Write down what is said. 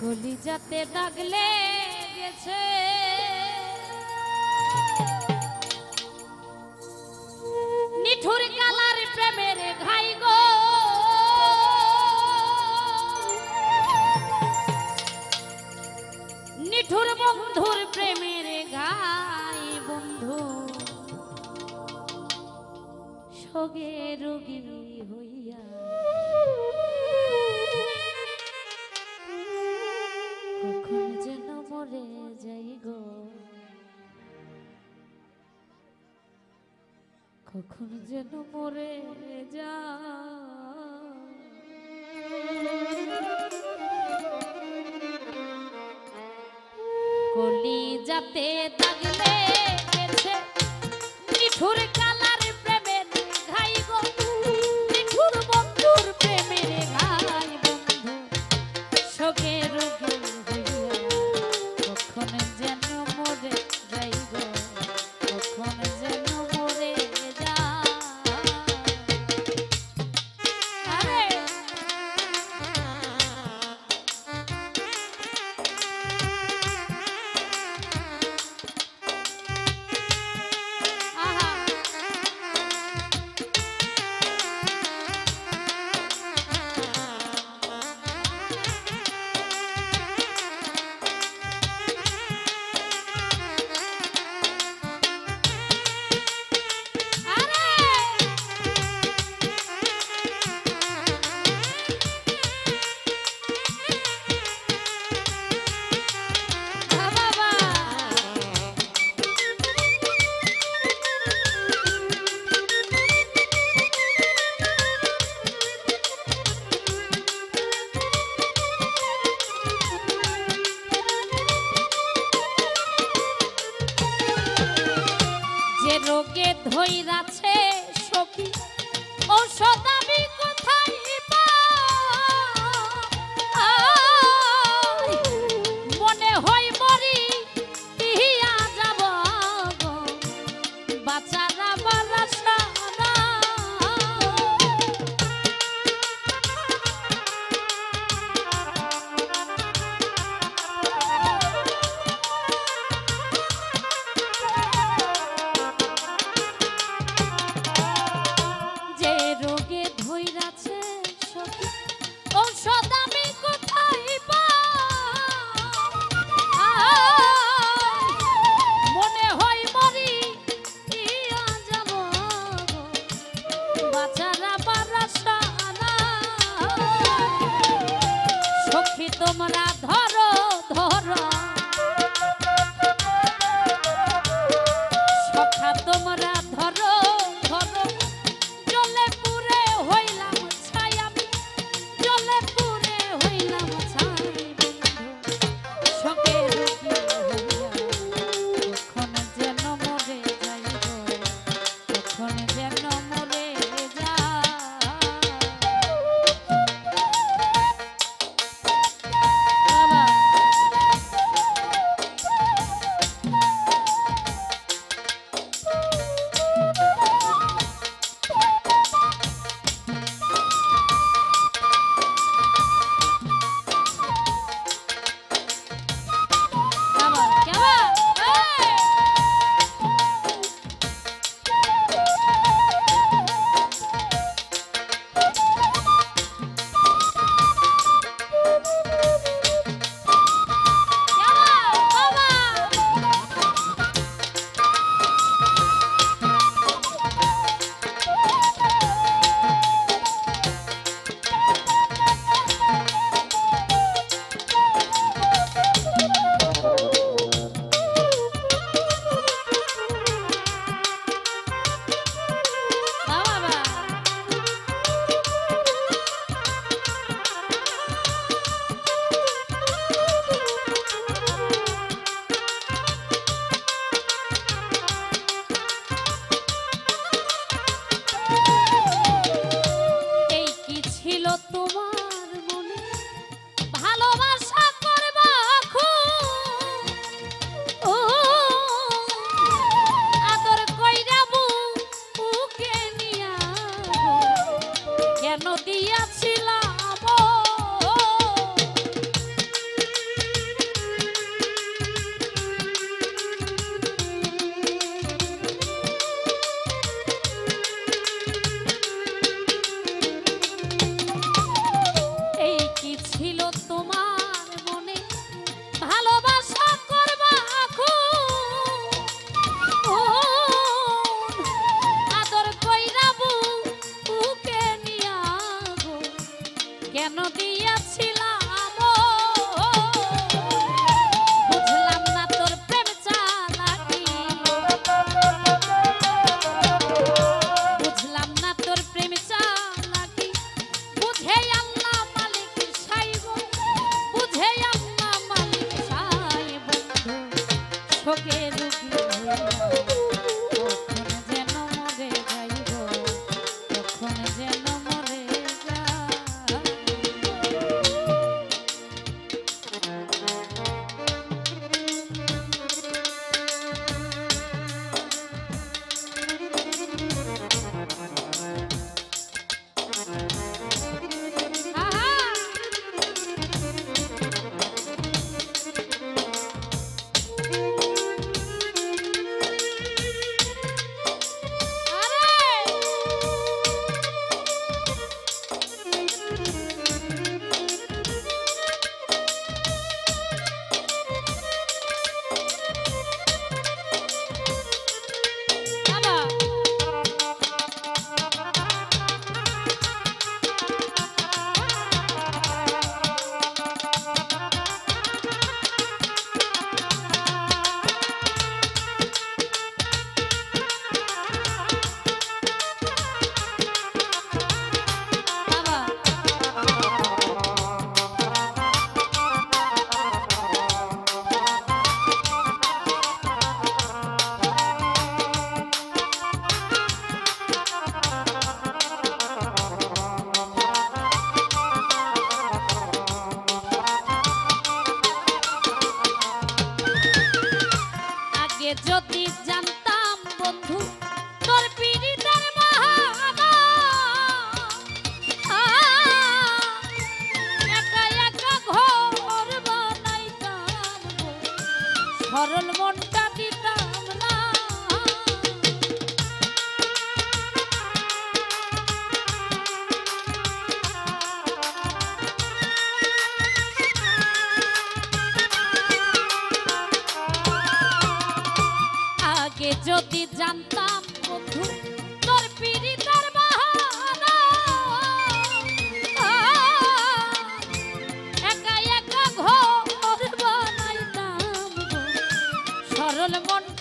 কলিজাতে দাগ লেগেছে নিঠুর কালার প্রেমের ঘাই গো নিঠুর বন্ধুর প্রেমের ঘাই বন্ধু সোগে রোগী হইয়া কখন যেন মরে যাই গো কখন যেন মরে যা কলিজাতে দাগ লেগেছে নিঠুর কালার প্রেমের ঘাই গো নিঠুর বন্ধুর প্রেমের ঘাই বন্ধু শোকে রোগে হইয়া কখন যেন মরে যাই গো কখন যেন মরে যা আরে রোগে ধইরাছে সখী ঔষধ আমি কোথায় পাই মনে হয় মরি ইয়া যাব গো বাঁচার আমার আশা তোমরা ধরো ধরো সখা তোমরা ধরো ধরো জলে পুরে হইলাম ছাই আমি জলে পুরে হইলাম ছাই শোকে রোগী হইয়া কখন যেন মরে যাই গো কখন যেন মরে যা তোমার মনে ভালোবাসা করবা আদর কইরা বুকে নিয়া গো কেন দিয়াছিলাম বুঝলাম না তোর প্রেম চালাকি বুঝলাম না তোর প্রেম চালাকি বুঝে আল্লাহ মালিক সাইব বুঝে আল্লাহ মালিক সাইব শোকে রুগী কখন যেন মরে যাইব কখন যেন মরে যদি জানতাম বন্ধু তোর পীড়িতের বাহানা একা একা ঘর বানাইতাম সরল মনটা দিতাম না যদি জানতাম বন্ধু তোর পীড়িতের বাহানা একা একা ঘর বানাইতাম সরল মন